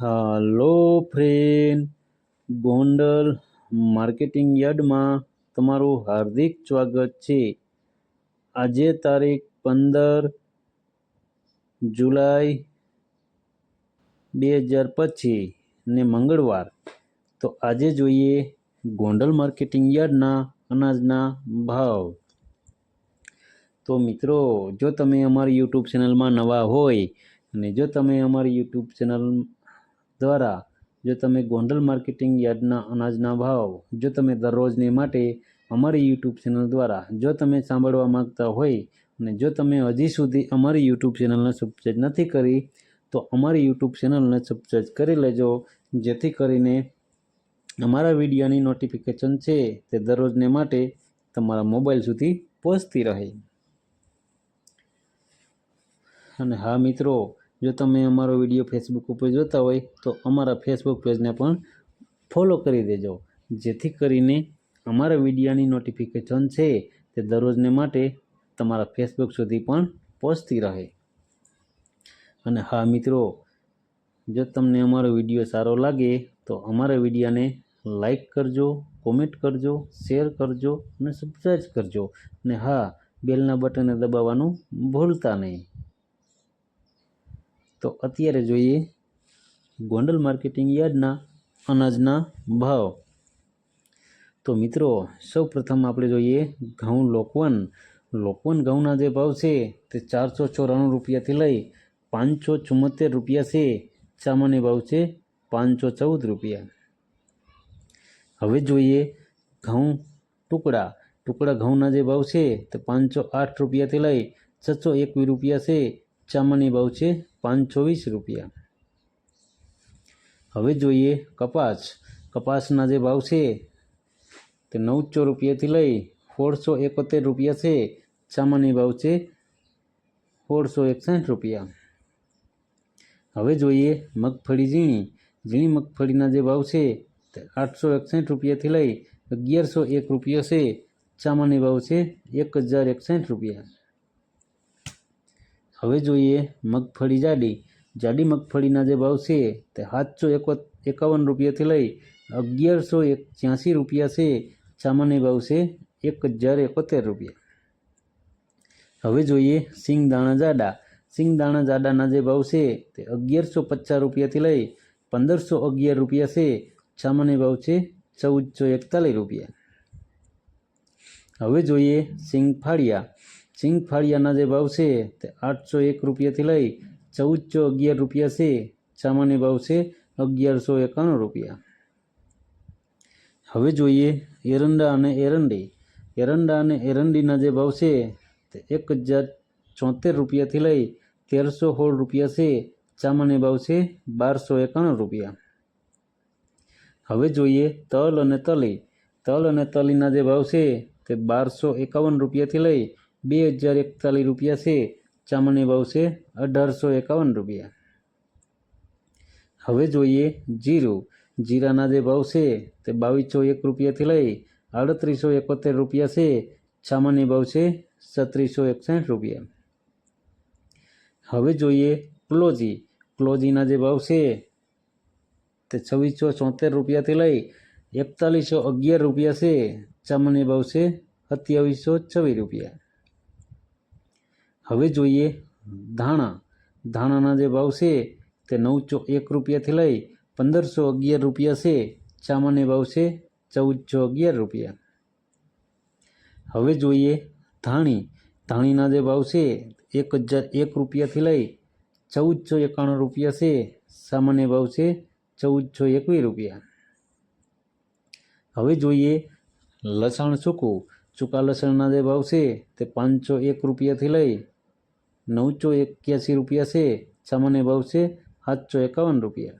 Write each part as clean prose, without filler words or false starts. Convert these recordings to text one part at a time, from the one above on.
હાલો friend, Gondal marketing યાર્ડમાં તમારું હાર્દિક સ્વાગત છે। આજે તારીખ 15 જુલાઈ 2025 ને મંગળવાર। તો આજે જોઈએ ગોંડલ માર્કેટિંગ યાર્ડના અનાજના ભાવ। તો મિત્રો, જો તમે અમારી યુટ્યુબ ચેનલમાં નવા હોય અને જો તમે અમારી યુટ્યુબ ચેનલ દ્વારા જો તમે ગોંડલ માર્કેટિંગ યાર્ડના અનાજના ભાવ જો તમે દરરોજને માટે અમારી યુટ્યુબ ચેનલ દ્વારા જો તમે સાંભળવા માંગતા હોય અને જો તમે હજી સુધી અમારી યુટ્યુબ ચેનલને સબસ્ક્રાઈબ નથી કરી તો અમારી યુટ્યુબ ચેનલને સબસ્ક્રાઈબ કરી લેજો, જેથી કરીને અમારા વિડીયોની નોટિફિકેશન છે તે દરરોજને માટે તમારા મોબાઈલ સુધી પહોંચતી રહે। અને હા મિત્રો, જો તમે અમારો વિડીયો ફેસબુક ઉપર જોતા હોય તો અમારા ફેસબુક પેજને પણ ફોલો કરી દેજો, જેથી કરીને અમારા વિડીયોની નોટિફિકેશન છે તે દરરોજને માટે તમારા ફેસબુક સુધી પણ પહોંચતી રહે। અને હા મિત્રો, જો તમને અમારો વિડીયો સારો લાગે તો અમારા વિડીયોને લાઈક કરજો, કોમેન્ટ કરજો, શેર કરજો અને સબસ્ક્રાઈબ કરજો। અને હા, બેલના બટનને દબાવવાનું ભૂલતા નહીં। તો અત્યારે જોઈએ ગોંડલ માર્કેટિંગ યાર્ડના અનાજના ભાવ। તો મિત્રો, સૌ પ્રથમ આપણે જોઈએ ઘઉં લોકવન ઘઉંના જે ભાવ છે તે 494 રૂપિયાથી લઈ 574 રૂપિયા છે। સામાન્ય ભાવ છે 514 રૂપિયા। હવે જોઈએ ઘઉં ટુકડા ઘઉંના જે ભાવ છે તે 508 રૂપિયાથી લઈ 621 રૂપિયા છે। સામાન્ય ભાવ છે 520 રૂપિયા। હવે જોઈએ કપાસના જે ભાવ છે તે 900 રૂપિયાથી લઈ 1671 રૂપિયા છે। સામાન્ય ભાવ છે 1661 રૂપિયા। હવે જોઈએ મગફળી ઝીણી મગફળીના જે ભાવ છે તે 861 રૂપિયાથી લઈ 1101 રૂપિયા છે। સામાન્ય ભાવ છે 1061 રૂપિયા। હવે જોઈએ મગફળી જાડી મગફળીના જે ભાવ છે તે 751 રૂપિયાથી લઈ 1186 રૂપિયા છે। સામાન્ય ભાવ છે 1071 રૂપિયા। હવે જોઈએ સિંગદાણા જાડાના જે ભાવ છે તે 1150 રૂપિયાથી લઈ 1511 રૂપિયા છે। સામાન્ય ભાવ છે 1441 રૂપિયા। હવે જોઈએ સિંગફાળિયાના જે ભાવ છે તે 801 રૂપિયાથી લઈ 1411 રૂપિયા છે। સામાન્ય ભાવ છે 1191 રૂપિયા। હવે જોઈએ એરંડા અને એરંડીના જે ભાવ છે તે 1074 રૂપિયાથી લઈ 1316 રૂપિયા છે। સામાન્ય ભાવ છે 1291 રૂપિયા। હવે જોઈએ તલ અને તલીના જે ભાવ છે તે 1251 રૂપિયાથી લઈ 2041 રૂપિયા છે। સામાન્ય ભાવ છે 1851 રૂપિયા। હવે જોઈએ જીરાના જે ભાવ છે તે 2201 રૂપિયાથી લઈ 3871 રૂપિયા છે। સામાન્ય ભાવ છે 3661 રૂપિયા। હવે જોઈએ ક્લોજીના જે ભાવ છે તે 2674 રૂપિયાથી લઈ 4111 રૂપિયા છે। સામાન્ય ભાવ છે 2726 રૂપિયા। હવે જોઈએ ધાણાના જે ભાવ છે તે 901 રૂપિયાથી લઈ 1511 રૂપિયા છે। સામાન્ય ભાવ છે 1411 રૂપિયા। હવે જોઈએ ધાણીના જે ભાવ છે 1001 રૂપિયાથી લઈ 1491 રૂપિયા છે। સામાન્ય ભાવ છે 1421 રૂપિયા। હવે જોઈએ લસણ સૂકા લસણના જે ભાવ છે તે 501 રૂપિયાથી લઈ 981 રૂપિયા છે। સામાન્ય ભાવ છે 751 રૂપિયા।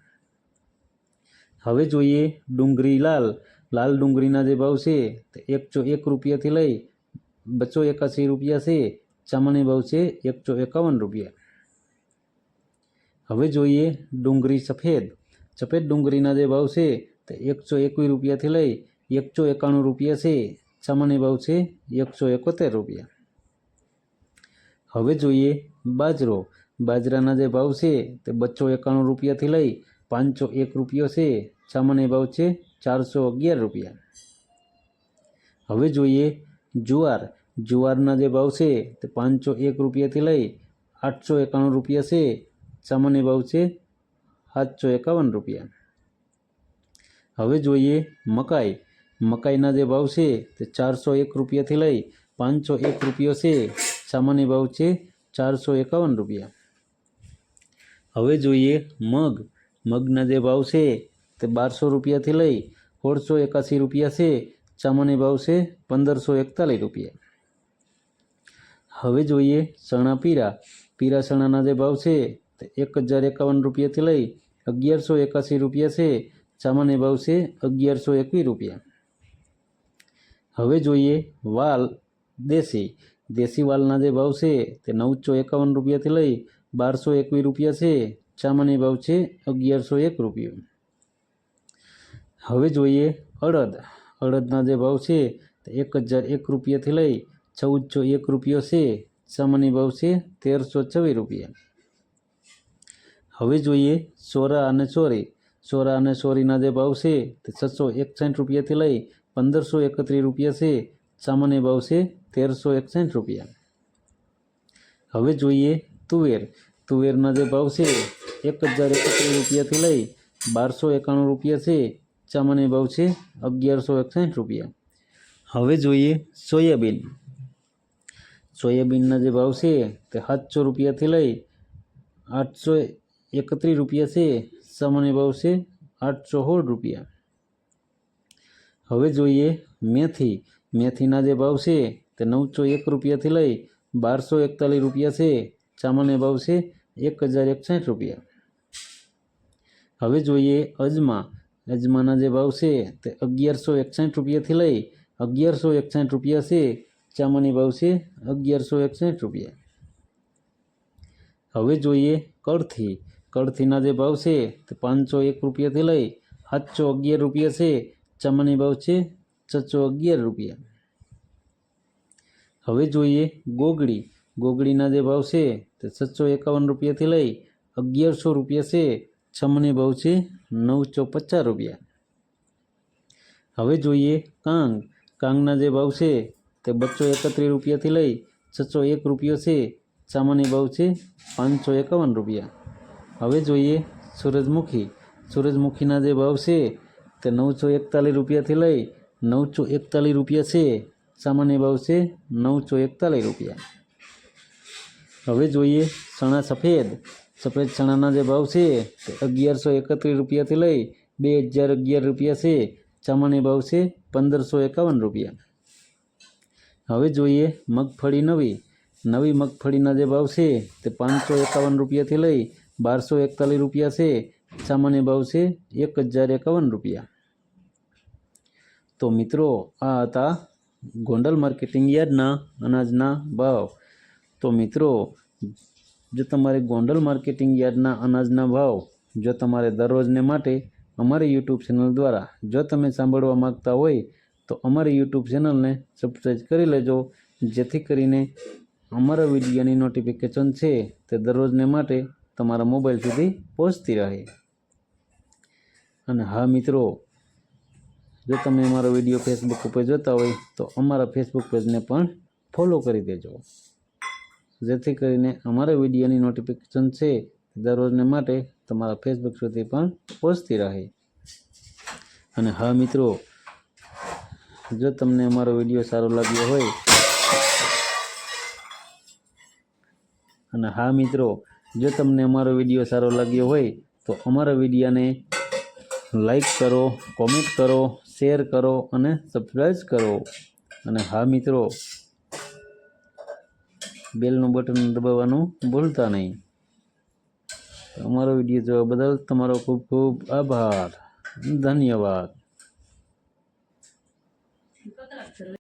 હવે જોઈએ ડુંગળી લાલ ડુંગળીના જે ભાવ છે તે 101 રૂપિયાથી લઈ 281 રૂપિયા છે। સામાન્ય ભાવ છે 151 રૂપિયા। હવે જોઈએ ડુંગળી સફેદ ડુંગળીના જે ભાવ છે તે 121 રૂપિયાથી લઈ 191 રૂપિયા છે। સામાન્ય ભાવ છે 171 રૂપિયા। હવે જોઈએ બાજરાના જે ભાવ છે તે 291 રૂપિયાથી લઈ 501 રૂપિયો છે, સામાન્ય ભાવ છે 411 રૂપિયા। હવે જોઈએ જુવાર। જુવારના જે ભાવ છે તે 501 રૂપિયાથી લઈ 891 રૂપિયા છે, સામાન્ય ભાવ છે 751 રૂપિયા। હવે જોઈએ મકાઈ। મકાઈના જે ભાવ છે તે 401 રૂપિયાથી લઈ 501 રૂપિયો છે, સામાન્ય ભાવ છે 451 રૂપિયા। હવે જોઈએ મગ। મગના જે ભાવ છે તે 1200 રૂપિયાથી લઈ 1681 રૂપિયા છે, સામાન્ય ભાવ છે 1541 રૂપિયા। હવે જોઈએ ચણા પીળા। પીળા ચણાના જે ભાવ છે તે 1051 રૂપિયાથી લઈ 1181 રૂપિયા છે, સામાન્ય ભાવ છે 1121 રૂપિયા। હવે જોઈએ વાલ દેશી। દેશી વાલના જે ભાવ છે તે 951 રૂપિયાથી લઈ 1221 રૂપિયા છે, સામાન્ય ભાવ છે 1101 રૂપિયો। હવે જોઈએ અડદ। અડદના જે ભાવ છે તે 1001 રૂપિયાથી લઈ 1401 રૂપિયો છે, સામાન્ય ભાવ છે 1324 રૂપિયા। હવે જોઈએ સોરા અને ચોરી। સોરા અને ચોરીના જે ભાવ છે તે 661 રૂપિયાથી લઈ 1531 રૂપિયા છે, સામાન્ય ભાવ છે 1361 રૂપિયા। હવે જોઈએ તુવેર। તુવેરના જે ભાવ છે 1031 રૂપિયાથી લઈ 1291 રૂપિયા છે, સામાન્ય ભાવ છે 1161 રૂપિયા। હવે જોઈએ સોયાબીન। સોયાબીનના જે ભાવ છે તે 700 રૂપિયાથી લઈ 831 રૂપિયા છે, સામાન્ય ભાવ છે 816 રૂપિયા। હવે જોઈએ મેથી। મેથીના જે ભાવ છે તે 901 રૂપિયાથી લઈ 1241 રૂપિયા છે, સામાન્ય ભાવ છે 1061 રૂપિયા। હવે જોઈએ અજમા। અજમાના જે ભાવ છે તે 1161 રૂપિયાથી લઈ 1161 રૂપિયા છે, સામાન્ય ભાવ છે 1161 રૂપિયા। હવે જોઈએ કળથી। કળથીના જે ભાવ છે તે 501 રૂપિયાથી લઈ 711 રૂપિયા છે, સામાન્ય ભાવ છે 611 રૂપિયા। હવે જોઈએ ગોગડી। ગોગડીના જે ભાવ છે તે 651 રૂપિયાથી લઈ 1100 રૂપિયા છે, સામાન્ય ભાવ છે 950 રૂપિયા। હવે જોઈએ કાંગ। કાંગના જે ભાવ છે તે 231 રૂપિયાથી લઈ 601 રૂપિયો છે, સામાન્ય ભાવ છે 551 રૂપિયા। હવે જોઈએ સૂરજમુખી। સૂરજમુખીના જે ભાવ છે તે 941 રૂપિયાથી લઈ 941 રૂપિયા છે, સામાન્ય ભાવ છે 941 રૂપિયા। હવે જોઈએ ચણા સફેદ। સફેદ ચણાના જે ભાવ છે તે 1131 રૂપિયાથી લઈ 2011 રૂપિયા છે, સામાન્ય ભાવ છે 1551 રૂપિયા। હવે જોઈએ મગફળી નવી। નવી મગફળીના જે ભાવ છે તે 551 રૂપિયાથી લઈ 1241 રૂપિયા છે, સામાન્ય ભાવ છે 1051 રૂપિયા। તો મિત્રો આ હતા ગોંડલ માર્કેટિંગ યાર્ડના અનાજના ભાવ। તો મિત્રો જો તમારે ગોંડલ માર્કેટિંગ યાર્ડના અનાજના ભાવ જો તમારે દરરોજને માટે અમારી યુટ્યુબ ચેનલ દ્વારા જો તમે સાંભળવા માગતા હોય તો અમારી યુટ્યુબ ચેનલને સબસ્ક્રાઈબ કરી લેજો, જેથી કરીને અમારા વિડીયોની નોટિફિકેશન છે તે દરરોજને માટે તમારા મોબાઈલ સુધી પહોંચતી રહે। અને હા મિત્રો, જો તમે અમારો વિડીયો ફેસબુક ઉપર જોતા હોય તો અમારા ફેસબુક પેજને પણ ફોલો કરી દેજો, જેથી કરીને અમારા વિડીયોની નોટિફિકેશન છે દરરોજને માટે તમારા ફેસબુક સુધી પણ પહોંચતી રહે। અને હા મિત્રો, જો તમને અમારો વિડીયો સારો લાગ્યો હોય તો અમારા વિડીયોને લાઈક કરો, કોમેન્ટ કરો, શેર કરો અને સબસ્ક્રાઈબ કરો। અને હા મિત્રો, બેલનું બટન દબાવવાનું ભૂલતા નહીં। અમારો વિડીયો જોવા બદલ તમારો ખૂબ ખૂબ આભાર, ધન્યવાદ।